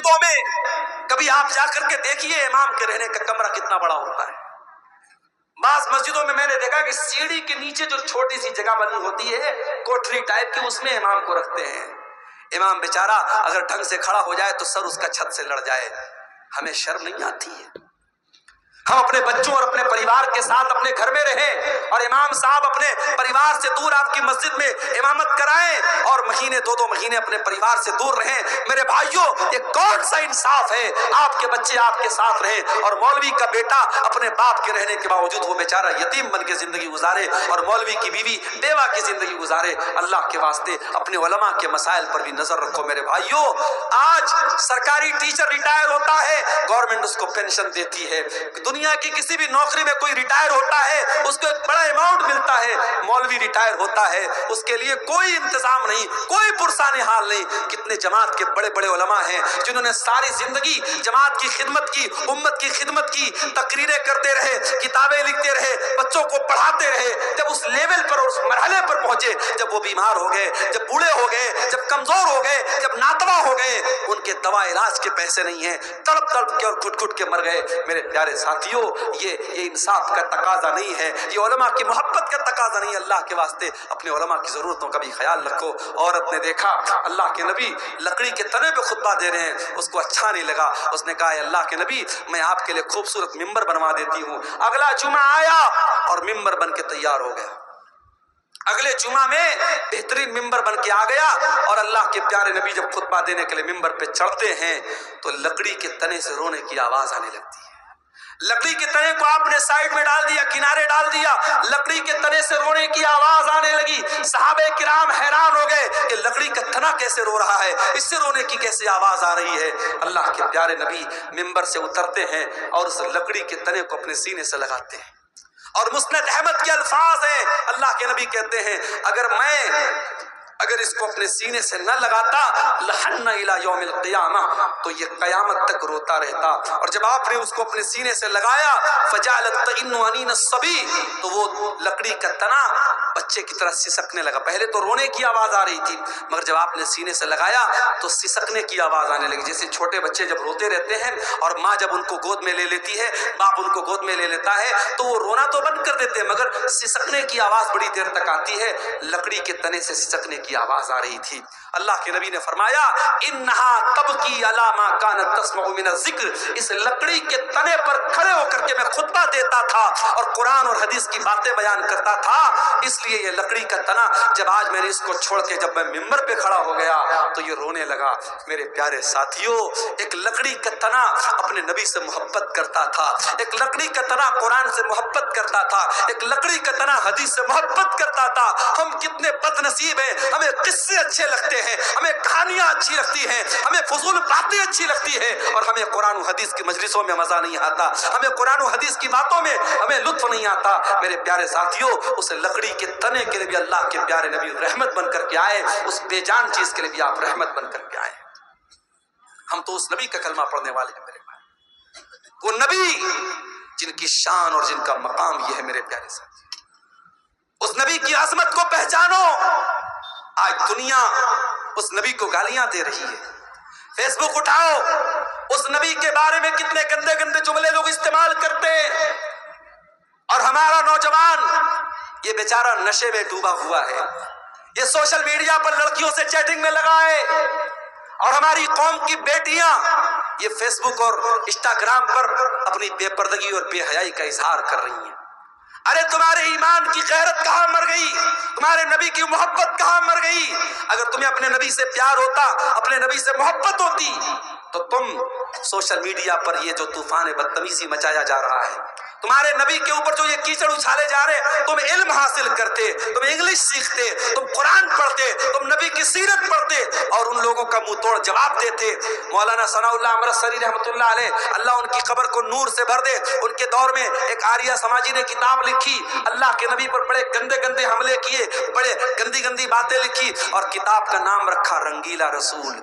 مسجدوں میں کبھی آپ جا کر کے دیکھیے امام کے رہنے کا کمرہ کتنا بڑا ہوتا ہے. بعض مسجدوں میں نے دیکھا کہ سیڑھی کے نیچے جو چھوٹی سی جگہ بنی ہوتی ہے کوٹھری ٹائپ کی, اس میں امام کو رکھتے ہیں. امام بیچارہ اگر ڈھنگ سے کھڑا ہو جائے تو سر اس کا چھت سے لڑ جائے. ہمیں شرم نہیں آتی ہے؟ ہم اپنے بچوں اور اپنے پریوار کے ساتھ اپنے گھر میں رہیں اور امام صاحب اپنے پریوار سے دور آپ کی مسجد میں امامت کرائیں اور مہینے دو مہینے اپنے پریوار سے دور رہیں. میرے بھائیوں, یہ کون سا انصاف ہے؟ آپ کے بچے آپ کے ساتھ رہیں اور مولوی کا بیٹا اپنے باپ کے رہنے کے باوجود وہ بیچارہ یتیم بن کے زندگی گزارے اور مولوی کی بیوی بیوہ کی زندگی گزارے. اللہ کے واسطے اپنے علماء کے مسائل پر بھی نظر رکھو میرے بھائیوں. آج سرکاری ٹیچر ریٹائر ہوتا ہے, گورنمنٹ اس کو پینشن دیتی ہے. دنیا کی کسی بھی نوکری میں کوئی ریٹائر ہوتا ہے اس کو ایک بڑا اماؤنٹ ملتا ہے. مولوی ریٹائر ہوتا ہے اس کے لیے کوئی انتظام نہیں, کوئی پرسان حال نہیں. کتنے جماعت کے بڑے بڑے علماء ہیں جنہوں نے ساری زندگی جماعت کی خدمت کی, امت کی خدمت کی, تقریریں کرتے رہے, کتابیں لکھتے رہے, بچوں کو پڑھاتے رہے. جب اس لیول پر اور اس مرحلے پر پہنچے, جب وہ بیمار ہو گئے, جب بوڑھے ہو گئے, جب کمزور ہو گئے, جب ناتوا ہو گئے, ان کے دوا علاج کے پیسے نہیں ہیں, تڑپ تڑپ کے اور گھٹ گھٹ کے مر گئے. میرے پیارے ساتھیوں, یہ انصاف کا تقاضا نہیں ہے, یہ علماء کی محبت کا تقاضا نہیں ہے. اللہ کے واسطے اپنے علماء کی ضرورتوں کا بھی خیال رکھو. عورت نے دیکھا اللہ کے نبی لکڑی کے تنے پہ خطبہ دے رہے ہیں, اس کو اچھا نہیں لگا. اس نے کہا اے اللہ کے نبی, میں آپ کے لیے خوبصورت ممبر بنوا دیتی ہوں. اگلا جمعہ آیا اور ممبر بن کے تیار ہو گیا. اگلے جمعہ میں بہترین ممبر بن کے آ گیا اور اللہ کے پیارے نبی جب خطبہ دینے کے لیے ممبر پہ چڑھتے ہیں تو لکڑی کے تنے سے رونے کی آواز آنے لگتی ہے. لکڑی کے تنے کو آپ نے سائڈ میں ڈال دیا, کنارے ڈال دیا, لکڑی کے تنے سے رونے کی آواز آنے لگی. صحابہ کرام حیران ہو گئے کہ لکڑی کا تنا کیسے رو رہا ہے, اس سے رونے کی کیسے آواز آ رہی ہے. اللہ کے پیارے نبی ممبر سے اترتے ہیں اور اس لکڑی کے تنے کو اپنے سینے سے لگاتے ہیں. اور مسند احمد کے الفاظ ہیں, اللہ کے نبی کہتے ہیں اگر اس کو اپنے سینے سے نہ لگاتا لحن الى یوم القیامہ, تو یہ قیامت تک روتا رہتا. اور جب آپ نے اس کو اپنے سینے سے لگایا فجعلت تئن انین الصبی, تو وہ لکڑی کا تنا بچے کی طرح سسکنے لگا. پہلے تو رونے کی آواز آ رہی تھی, مگر جب آپ نے سینے سے لگایا تو سسکنے کی آواز آنے لگی. جیسے چھوٹے بچے جب روتے رہتے ہیں اور ماں جب ان کو گود میں لے لیتی ہے, باپ ان کو گود میں لے لیتا ہے, تو وہ رونا تو بند کر دیتے ہیں مگر سسکنے کی آواز بڑی دیر تک آتی ہے. لکڑی کے تنے سے سسکنے کی آواز آ رہی تھی. اللہ کے نبی نے فرمایا انہا تبکی علی ما کانت تسمع من الذکر, اس لکڑی کے تنے پر کھڑے ہو کر کے میں خطبہ دیتا تھا اور قرآن اور حدیث کی باتیں بیان کرتا تھا, اس لیے یہ لکڑی کا تنا جب آج میں نے اس کو چھوڑ کے جب میں ممبر پہ کھڑا ہو گیا تو یہ رونے لگا. میرے پیارے ساتھیوں, ایک لکڑی کا تنا اپنے نبی سے محبت کرتا تھا, ایک لکڑی کا تنا قرآن سے محبت کرتا تھا, ایک لکڑی کا تنا حدیث سے محبت کرتا تھا. ہم کتنے بد نصیب ہیں, ہمیں قصے اچھے لگتے ہیں, ہمیں کہانیاں اچھی لگتی ہیں, ہمیں فضول باتیں اچھی لگتی ہیں, اور ہمیں قرآن و حدیث کی مجلسوں میں مزہ نہیں آتا, ہمیں قرآن و حدیث کی باتوں میں ہمیں لطف نہیں آتا. میرے پیارے ساتھیوں, اس لکڑی کے تنے کے لیے بھی اللہ کے پیارے نبی رحمت بن کر کے آئے, اس بے جان چیز کے لیے بھی آپ رحمت بن کر کے آئے. ہم تو اس نبی کا کلمہ پڑھنے والے ہیں میرے بھائی, وہ نبی جن کی شان اور جن کا مقام یہ ہے. میرے پیارے ساتھی, اس نبی کی عظمت کو پہچانو. آج دنیا اس نبی کو گالیاں دے رہی ہے. فیس بک اٹھاؤ, اس نبی کے بارے میں کتنے گندے گندے جملے لوگ استعمال کرتے ہیں, اور ہمارا نوجوان یہ بیچارہ نشے میں ڈوبا ہوا ہے, یہ سوشل میڈیا پر لڑکیوں سے چیٹنگ میں لگا ہے, اور ہماری قوم کی بیٹیاں یہ فیس بک اور انسٹاگرام پر اپنی بے پردگی اور بے حیائی کا اظہار کر رہی ہیں. ارے تمہارے ایمان کی غیرت کہاں مر گئی, تمہارے نبی کی محبت کہاں مر گئی. اگر تمہیں اپنے نبی سے پیار ہوتا, اپنے نبی سے محبت ہوتی, تو تم سوشل میڈیا پر یہ جو طوفان بدتمیزی مچایا جا رہا ہے, تمہارے نبی کے اوپر جو یہ کیچڑ اچھالے جا رہے, تم علم حاصل کرتے, تم انگلش سیکھتے, تم قرآن پڑھتے, تم نبی کی سیرت پڑھتے اور ان لوگوں کا منہ توڑ جواب دیتے. مولانا ثناء اللہ امرتسری رحمۃ اللہ علیہ, اللہ ان کی قبر کو نور سے بھر دے, ان کے دور میں ایک آریہ سماجی نے کتاب لکھی, اللہ کے نبی پر بڑے گندے گندے حملے کیے, بڑے گندی گندی باتیں لکھی, اور کتاب کا نام رکھا رنگیلا رسول.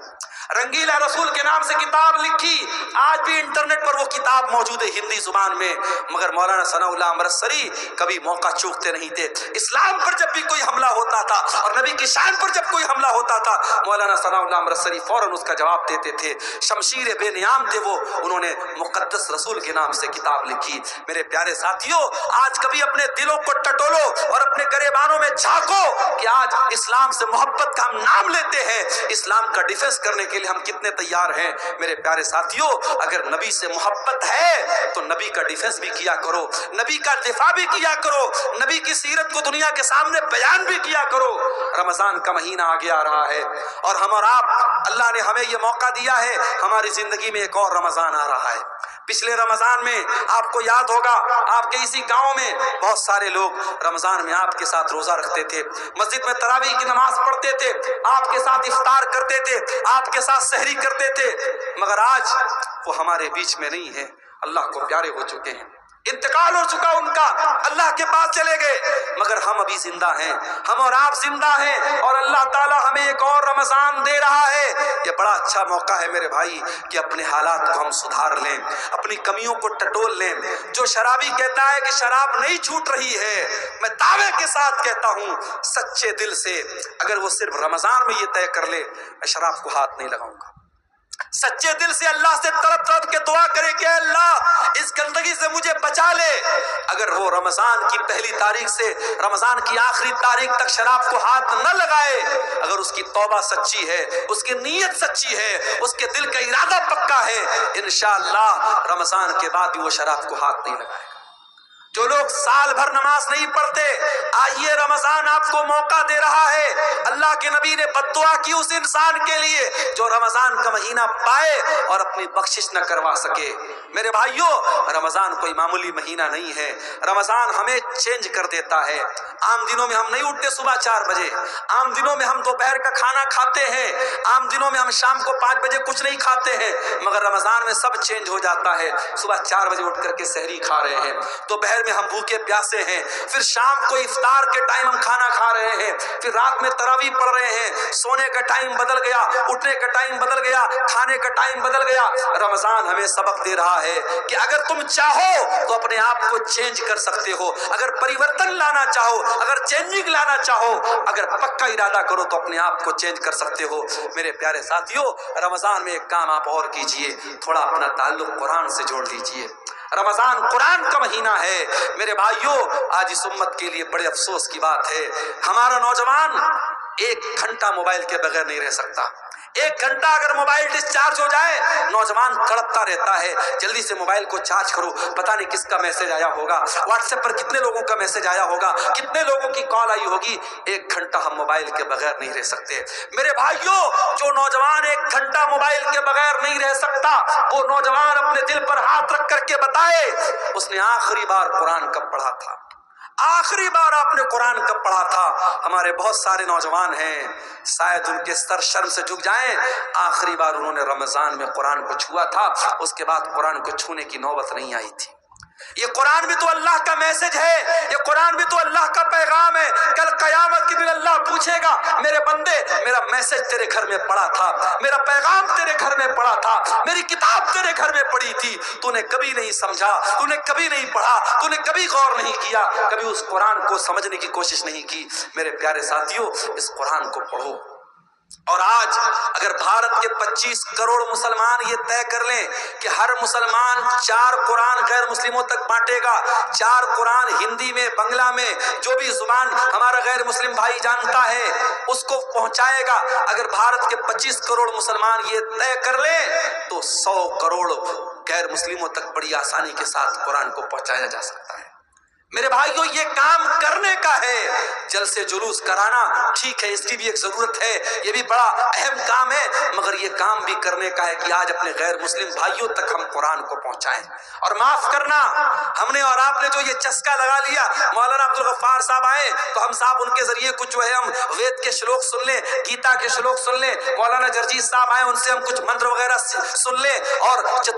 رنگیلا رسول کے نام سے کتاب لکھی، آج بھی انٹرنیٹ پر وہ کتاب موجود ہے ہندی زبان میں، مگر مولانا ثناء اللہ امرتسری کبھی موقع چوکتے نہیں تھے۔ اسلام پر جب بھی کوئی حملہ ہوتا تھا اور نبی کی شان پر جب کوئی حملہ ہوتا تھا، مولانا ثناء اللہ امرتسری فوراً اس کا جواب دیتے تھے۔ شمشیر بے نیام تھے وہ، انہوں نے مقدس رسول کے نام سے کتاب لکھی۔ میرے پیارے ساتھیوں، آج کبھی اپنے دلوں کو ٹٹولو اور اپنے گریبانوں میں جھانکو کہ آج اسلام سے محبت کا ہم نام لیتے ہیں، اسلام کا ڈیفنس کرنے کے لیے ہم کتنے تیار ہیں۔ میرے پیارے ساتھیوں، اگر نبی سے محبت ہے تو نبی کا ڈیفنس بھی کیا کرو، نبی کا دفاع بھی کیا کرو، نبی کی سیرت کو دنیا کے سامنے بیان بھی کیا کرو۔ رمضان کا مہینہ آگے آ رہا ہے اور ہم اور آپ، اللہ نے ہمیں یہ موقع دیا ہے، ہماری زندگی میں ایک اور رمضان آ رہا ہے۔ پچھلے رمضان میں آپ کو یاد ہوگا، آپ کے اسی گاؤں میں بہت سارے لوگ رمضان میں آپ کے ساتھ روزہ رکھتے تھے، مسجد میں تراویح کی نماز پڑھتے تھے، آپ کے ساتھ افطار کرتے تھے، آپ کے ساتھ سحری کرتے تھے، مگر آج وہ ہمارے بیچ میں نہیں ہے، اللہ کو پیارے ہو چکے ہیں، انتقال ہو چکا ان کا، اللہ کے پاس چلے گئے، مگر ہم ابھی زندہ ہیں، ہم اور آپ زندہ ہیں، اور اللہ تعالیٰ ہمیں ایک اور رمضان دے رہا ہے۔ یہ بڑا اچھا موقع ہے میرے بھائی کہ اپنے حالات کو ہم سدھار لیں، اپنی کمیوں کو ٹٹول لیں۔ جو شرابی کہتا ہے کہ شراب نہیں چھوٹ رہی ہے، میں دعوے کے ساتھ کہتا ہوں سچے دل سے، اگر وہ صرف رمضان میں یہ طے کر لے میں شراب کو ہاتھ نہیں لگاؤں گا، سچے دل سے اللہ سے تڑپ تڑپ کے دعا کرے کہ اللہ اس گندگی سے مجھے بچا لے، اگر وہ رمضان کی پہلی تاریخ سے رمضان کی آخری تاریخ تک شراب کو ہاتھ نہ لگائے، اگر اس کی توبہ سچی ہے، اس کی نیت سچی ہے، اس کے دل کا ارادہ پکا ہے، انشاءاللہ رمضان کے بعد بھی وہ شراب کو ہاتھ نہیں لگائے گا۔ جو لوگ سال بھر نماز نہیں پڑھتے، آئیے رمضان آپ کو موقع دے رہا ہے۔ اللہ کے نبی نے بد دعا کی اس انسان کے لیے جو رمضان کا مہینہ پائے اور اپنی بخشش نہ کروا سکے۔ میرے بھائیوں، رمضان کوئی معمولی مہینہ نہیں ہے، رمضان ہمیں چینج کر دیتا ہے۔ عام دنوں میں ہم نہیں اٹھتے صبح 4 بجے، عام دنوں میں ہم دوپہر کا کھانا کھاتے ہیں، عام دنوں میں ہم شام کو 5 بجے کچھ نہیں کھاتے ہیں، مگر رمضان میں سب چینج ہو جاتا ہے۔ صبح 4 بجے اٹھ کر کے سحری کھا رہے ہیں، دوپہر میں ہم بھوکے پیاسے ہیں، پھر شام کو افطار کے ٹائم ہم کھانا کھا رہے ہیں، پھر رات میں تراویح پڑھ رہے ہیں، سونے کا ٹائم بدل گیا، اٹھنے کا ٹائم بدل گیا، کھانے کا ٹائم بدل گیا۔ رمضان ہمیں سبق دے رہا ہے کہ اگر تم چاہو تو اپنے آپ کو چینج کر سکتے ہو، اگر پریورتن لانا چاہو، اگر چینجنگ لانا چاہو، اگر پکا ارادہ کرو تو اپنے آپ کو چینج کر سکتے ہو۔ میرے پیارے ساتھیوں، رمضان میں ایک کام آپ اور کیجئے، تھوڑا اپنا تعلق قرآن سے جوڑ لیجئے۔ رمضان قرآن کا مہینہ ہے۔ میرے بھائیوں، آج اس امت کے لیے بڑے افسوس کی بات ہے، ہمارا نوجوان 1 گھنٹہ موبائل کے بغیر نہیں رہ سکتا۔ 1 گھنٹہ اگر موبائل ڈسچارج ہو جائے، نوجوان تڑپتا رہتا ہے، جلدی سے موبائل کو چارج کرو، پتہ نہیں کس کا میسج آیا ہوگا، واٹس ایپ پر کتنے لوگوں کا میسج آیا ہوگا، کتنے لوگوں کی کال آئی ہوگی۔ 1 گھنٹہ ہم موبائل کے بغیر نہیں رہ سکتے۔ میرے بھائیوں، جو نوجوان 1 گھنٹہ موبائل کے بغیر نہیں رہ سکتا، وہ نوجوان اپنے دل پر ہاتھ رکھ کر کے بتائے اس نے آخری بار قرآن کب پڑھا تھا، آخری بار آپ نے قرآن کب پڑھا تھا۔ ہمارے بہت سارے نوجوان ہیں، شاید ان کے سر شرم سے جھک جائیں، آخری بار انہوں نے رمضان میں قرآن کو چھوا تھا، اس کے بعد قرآن کو چھونے کی نوبت نہیں آئی تھی۔ یہ قرآن بھی تو اللہ کا میسج ہے، یہ قرآن بھی تو اللہ کا پیغام ہے۔ کل قیامت کے دن اللہ پوچھے گا، میرے بندے میرا میسج تیرے گھر میں پڑا تھا، میرا پیغام تیرے گھر میں پڑا تھا، میری کتاب تیرے گھر میں پڑی تھی، تو نے کبھی نہیں سمجھا، تو نے کبھی نہیں پڑھا، تو نے کبھی غور نہیں کیا، کبھی اس قرآن کو سمجھنے کی کوشش نہیں کی۔ میرے پیارے ساتھیوں، اس قرآن کو پڑھو۔ اور آج اگر بھارت کے 25 کروڑ مسلمان یہ طے کر لیں کہ ہر مسلمان 4 قرآن غیر مسلموں تک بانٹے گا، 4 قرآن ہندی میں، بنگلہ میں، جو بھی زبان ہمارا غیر مسلم بھائی جانتا ہے اس کو پہنچائے گا، اگر بھارت کے 25 کروڑ مسلمان یہ طے کر لیں تو 100 کروڑ غیر مسلموں تک بڑی آسانی کے ساتھ قرآن کو پہنچایا جا سکتا ہے۔ میرے بھائیوں، یہ کام کرنے کا ہے، جلسے جلوس کرانا ٹھیک ہے، اس کی بھی ایک ضرورت ہے، یہ بھی بڑا اہم کام ہے، مگر یہ کام بھی کرنے کا ہے کہ آج اپنے غیر مسلم بھائیوں تک ہم قرآن کو پہنچائیں۔ اور معاف کرنا، ہم نے اور آپ نے جو یہ چسکا لگا لیا، مولانا عبدالغفار صاحب آئے تو ہم صاحب ان کے ذریعے کچھ جو ہے ہم وید کے شلوک سن لیں، گیتا کے شلوک سن لیں، مولانا جرجیت صاحب آئے ان سے ہم کچھ منتر وغیرہ سن لیں، اور